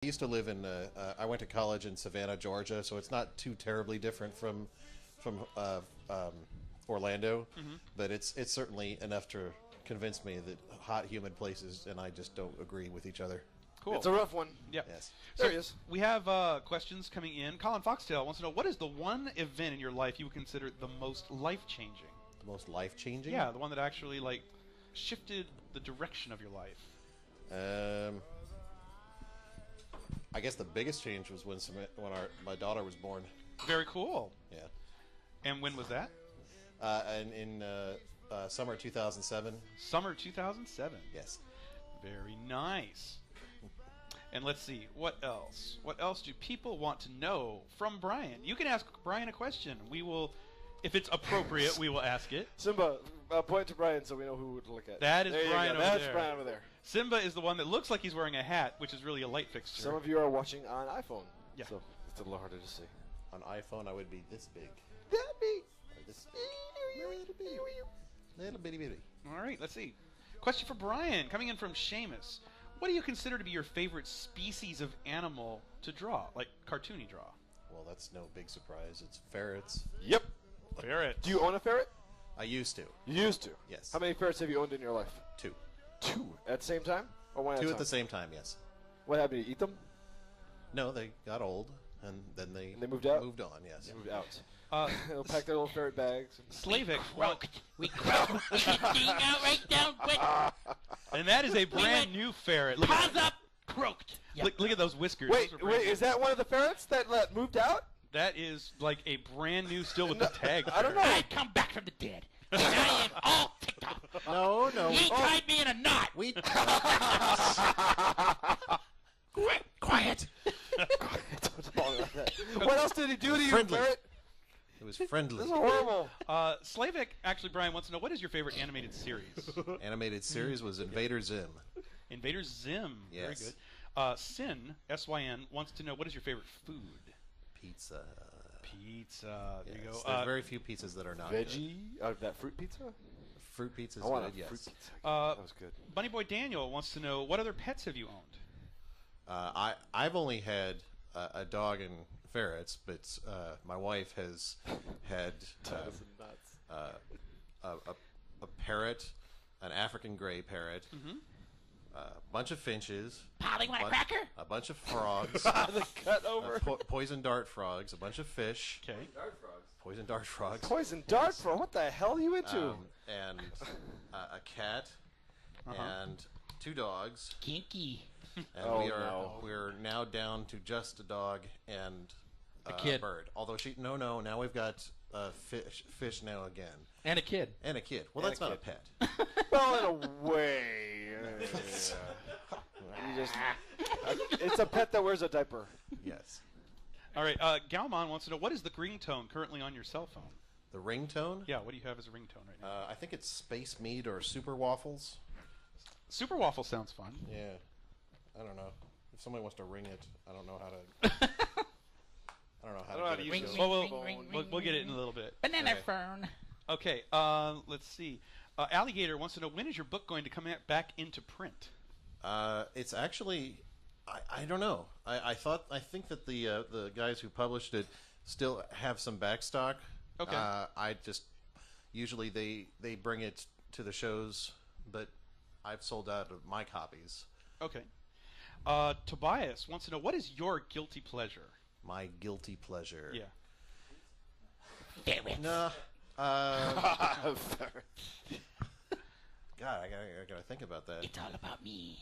I used to live in. I went to college in Savannah, Georgia, so it's not too terribly different from Orlando, but it's certainly enough to convince me that hot, humid places and I just don't agree with each other. Cool. It's a rough one. Yeah. Yes. So There he is. we have questions coming in. Colin Foxtail wants to know, what is the one event in your life you would consider the most life-changing? The most life-changing? Yeah, the one that actually like shifted the direction of your life. I guess the biggest change was when my daughter was born. Very cool. Yeah. And when was that? In summer 2007. Summer 2007. Yes. Very nice. And let's see, what else? What else do people want to know from Brian? You can ask Brian a question. We will, if it's appropriate, we will ask it. Simba, point to Brian so we know who to look at. That is Brian over That's there. Brian over there. Simba is the one that looks like he's wearing a hat, which is really a light fixture. Some of you are watching on iPhone. Yeah. So it's a little harder to see. On iPhone, I would be this big. That big. Or this big. Little bitty bitty. All right, let's see. Question for Brian, coming in from Seamus. What do you consider to be your favorite species of animal to draw, like cartoony draw? Well, that's no big surprise. It's ferrets. Yep. Ferret. Do you own a ferret? I used to. You used to. Yes. How many ferrets have you owned in your life? 2. 2 at the same time, or one at a Two time? at the same time, yes. What happened? You eat them? No, they got old, and then they moved out? Moved on, yes. They moved out. Uh, They'll pack their little ferret bags. Slavik. We croaked. We can sing out right down quick. And that is a brand new ferret. Look Paws at, up. Croaked. Yep. look at those whiskers. Wait, Those are brand new. is that one of the ferrets that moved out? That is like a brand new, still with the tag. I don't know. I come back from the dead. And I am all ticked off. No. He tied me in a knot. We. Quiet. What else did he do to you, Friendly. ferret? It was friendly. This is horrible. Slavik, actually, Brian wants to know, what is your favorite animated series? Animated series was Invader Zim. Invader Zim. Very Yes. good. Sin, S-Y-N, wants to know, what is your favorite food? Pizza. Pizza. There you Yes, go. there's very few pizzas that are not good. Veggie? That fruit pizza? Fruit pizza's I want good, a yes. fruit pizza. Uh, That was good. Bunny Boy Daniel wants to know, what other pets have you owned? I've only had a dog and ferrets, but my wife has had a parrot, an African gray parrot, a bunch of finches, Polly, want a cracker? a bunch of frogs, The cut over. poison dart frogs, a bunch of fish, Okay. poison dart frogs, Poison dart frog. What the hell are you into? and a cat, and 2 dogs. Kinky. And Oh, no. we're now down to just a dog and A kid. bird. Although now we've got fish now again, And a kid. and a kid. Well, And that's a not a kid. pet. Well, in a way. It's a pet that wears a diaper. Yes. All right. Galmon wants to know, what is the ringtone currently on your cell phone? The ringtone. Yeah, what do you have as a ringtone right now? I think it's Space Meat or Super Waffles. Super Waffle sounds fun. Yeah. I don't know. If somebody wants to ring it, I don't know how to. I don't know how I don't know how to to get it. use to it. go. Well, ring, we'll get it in a little bit. Banana Okay. fern. Okay. Let's see. Alligator wants to know, when is your book going to come back into print? It's actually, I don't know. I think that the guys who published it still have some backstock. Okay. I just usually they bring it to the shows, but I've sold out of my copies. Okay. Tobias wants to know, what is your guilty pleasure? My guilty pleasure. Yeah. Ferret. No. God, I gotta think about that. It's all about me.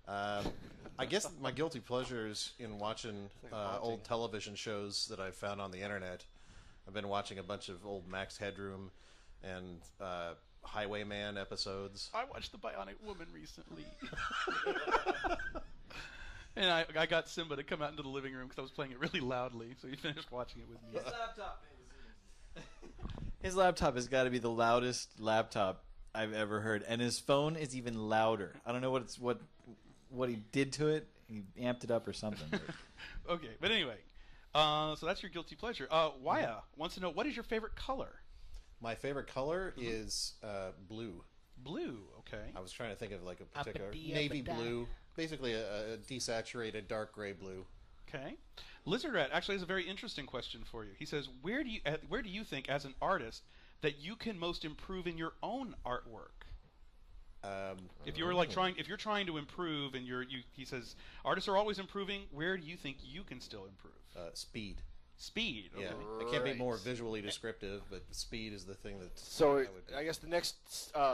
I guess my guilty pleasure is in watching old television shows that I've found on the internet. I've been watching a bunch of old Max Headroom and Highwayman episodes. I watched The Bionic Woman recently. And I got Simba to come out into the living room because I was playing it really loudly, so he finished watching it with me. His laptop has got to be the loudest laptop I've ever heard, and his phone is even louder. I don't know what he did to it. He amped it up or something. Okay, but anyway, so that's your guilty pleasure. Waya wants to know, what is your favorite color? My favorite color is blue. Blue. Okay. I was trying to think of like a Up particular a D, up navy a down. blue. basically a desaturated dark gray blue. Okay. Lizard Rat actually has a very interesting question for you. He says, where do you think, as an artist, that you can most improve in your own artwork? If you're trying to improve, and he says, artists are always improving. Where do you think you can still improve? Speed. Speed. Okay. Yeah, I can't be more visually descriptive, but speed is the thing that. So I guess the next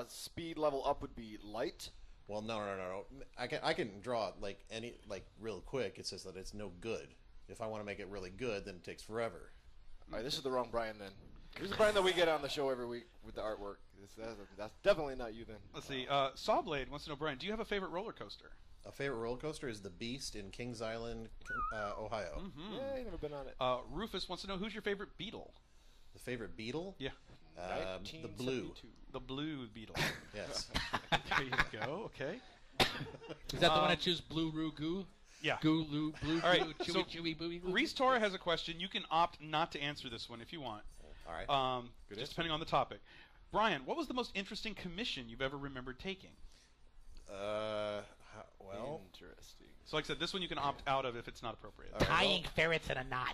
speed level up would be light. Well, no. I can draw it real quick. It's just that it's no good. If I want to make it really good, then it takes forever. All right, this is the wrong Brian then. Here's the Brian that we get on the show every week with the artwork. That's definitely not you then. Let's see. Sawblade wants to know, Brian, do you have a favorite roller coaster? A favorite roller coaster is the Beast in Kings Island, Ohio. Mm-hmm. Yeah, I've never been on it. Rufus wants to know, who's your favorite beetle? The favorite beetle? Yeah. The blue. The blue beetle. Yes. There you go. Okay. Is that the one that chews blue roo goo? Yeah. Goo, blue, All right, chewy, so chewy, booey, boo. Reese Tora has a question. You can opt not to answer this one if you want. All right. Just depending on the topic. Brian, what was the most interesting commission you've ever remembered taking? Well, interesting. So like I said, this one you can opt out of if it's not appropriate. All right. Tying ferrets in a knot.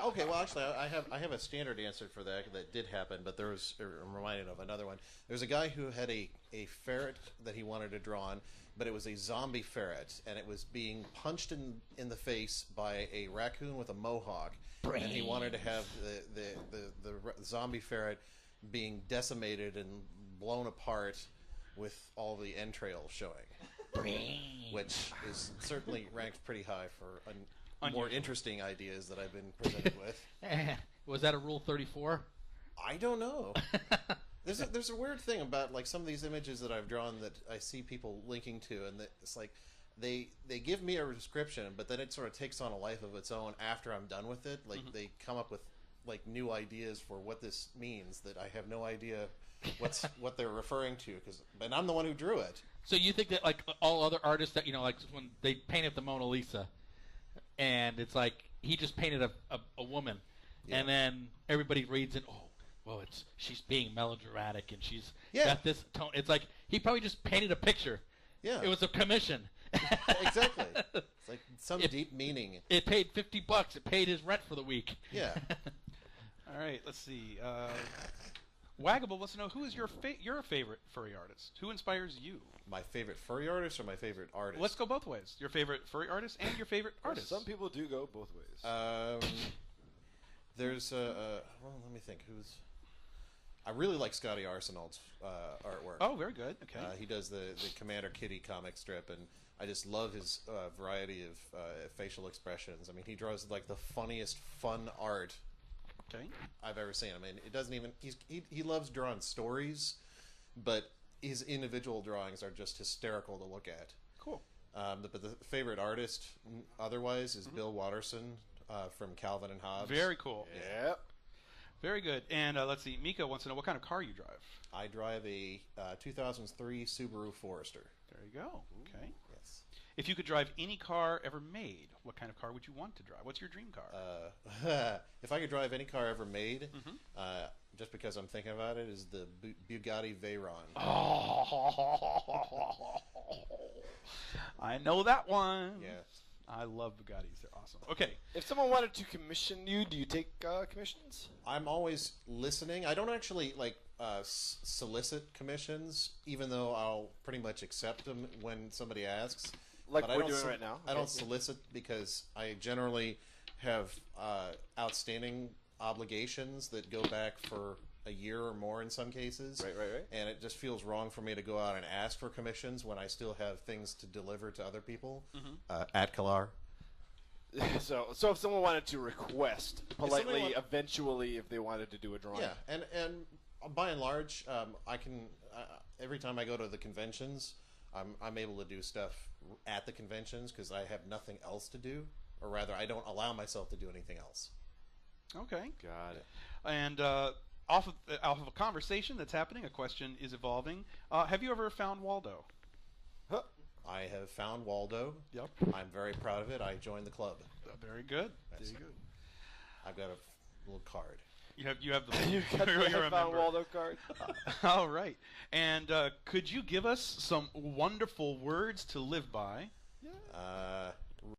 Okay, well, actually, I have a standard answer for that did happen, but I'm reminded of another one. There's a guy who had a ferret that he wanted to draw on, but it was a zombie ferret, and it was being punched in the face by a raccoon with a mohawk, and he wanted to have the zombie ferret being decimated and blown apart with all the entrails showing. Which is certainly ranked pretty high for more interesting ideas that I've been presented with. Was that a Rule 34? I don't know. There's a weird thing about like some of these images that I've drawn that I see people linking to, and it's like they give me a description, but then it sort of takes on a life of its own after I'm done with it. Like they come up with like new ideas for what this means that I have no idea what they're referring to, and I'm the one who drew it. So you think that like all other artists that, like when they painted the Mona Lisa, and it's like he just painted a woman, and then everybody reads it, she's being melodramatic and she's got this tone. It's like he probably just painted a picture. Yeah. It was a commission. Exactly. It's like some deep meaning. It paid $50. It paid his rent for the week. Yeah. All right, let's see. Waggable wants to know, who is your favorite furry artist? Who inspires you? My favorite furry artist or my favorite artist? Let's go both ways. Your favorite furry artist and your favorite artist. Some people do go both ways. There's let me think. I really like Scotty Arsenal's artwork. Oh, very good. Okay. He does the Commander Kitty comic strip, and I just love his variety of facial expressions. I mean, he draws like the funniest fun art I've ever seen. I mean, it doesn't even. He loves drawing stories, but his individual drawings are just hysterical to look at. Cool. But the favorite artist, otherwise, is Bill Watterson from Calvin and Hobbes. Very cool. Yep. Very good. And let's see. Mika wants to know what kind of car you drive. I drive a 2003 Subaru Forester. There you go. Okay. Yes. If you could drive any car ever made, what kind of car would you want to drive? What's your dream car? If I could drive any car ever made, just because I'm thinking about it, is the Bugatti Veyron. I know that one. Yeah. I love Bugattis. They're awesome. Okay. If someone wanted to commission you, do you take commissions? I'm always listening. I don't actually solicit commissions, even though I'll pretty much accept them when somebody asks. Like but we're doing right now. I don't solicit because I generally have outstanding obligations that go back for a year or more in some cases. Right. And it just feels wrong for me to go out and ask for commissions when I still have things to deliver to other people. At Kalar. So if someone wanted to request politely, eventually, if they wanted to do a drawing. Yeah, and by and large, I can every time I go to the conventions, I'm able to do stuff at the conventions because I have nothing else to do, or rather, I don't allow myself to do anything else. Okay. Got it. And off of a conversation that's happening, a question is evolving. Have you ever found Waldo? Huh. I have found Waldo. Yep. I'm very proud of it. I joined the club. Very good. Yes. Very good. I've got a little card. You have the You got the you're I a found member. Waldo card. All right. And could you give us some wonderful words to live by?